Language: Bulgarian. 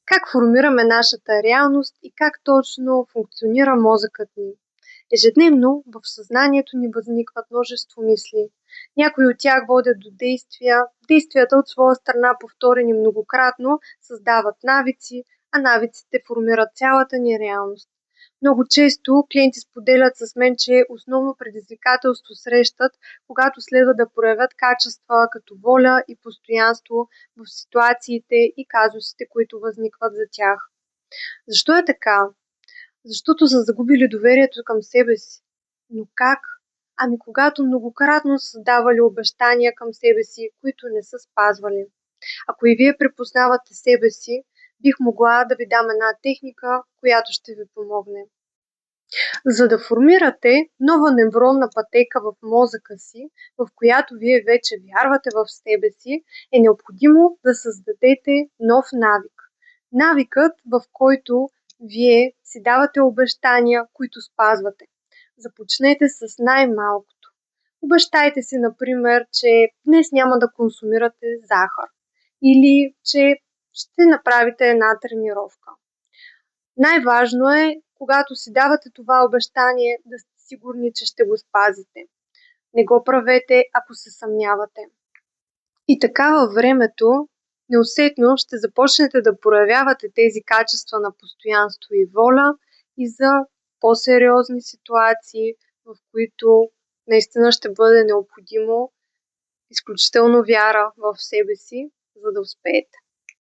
Как формираме нашата реалност и как точно функционира мозъкът ни? Ежедневно в съзнанието ни възникват множество мисли. Някои от тях водят до действия. Действията от своя страна, повторени многократно, създават навици, а навиците формират цялата ни реалност. Много често клиенти споделят с мен, че основно предизвикателство срещат, когато следва да проявят качества като воля и постоянство в ситуациите и казусите, които възникват за тях. Защо е така? Защото са загубили доверието към себе си. Но как? Ами когато многократно са давали обещания към себе си, които не са спазвали. Ако и вие препознавате себе си, бих могла да ви дам една техника, която ще ви помогне. За да формирате нова невронна пътека в мозъка си, в която вие вече вярвате в себе си, е необходимо да създадете нов навик. Навикът, в който вие си давате обещания, които спазвате. Започнете с най-малкото. Обещайте си, например, че днес няма да консумирате захар или че ще направите една тренировка. Най-важно е, когато си давате това обещание, да сте сигурни, че ще го спазите. Не го правете, ако се съмнявате. И така във времето, неусетно ще започнете да проявявате тези качества на постоянство и воля и за по-сериозни ситуации, в които наистина ще бъде необходимо изключително вяра в себе си, за да успеете.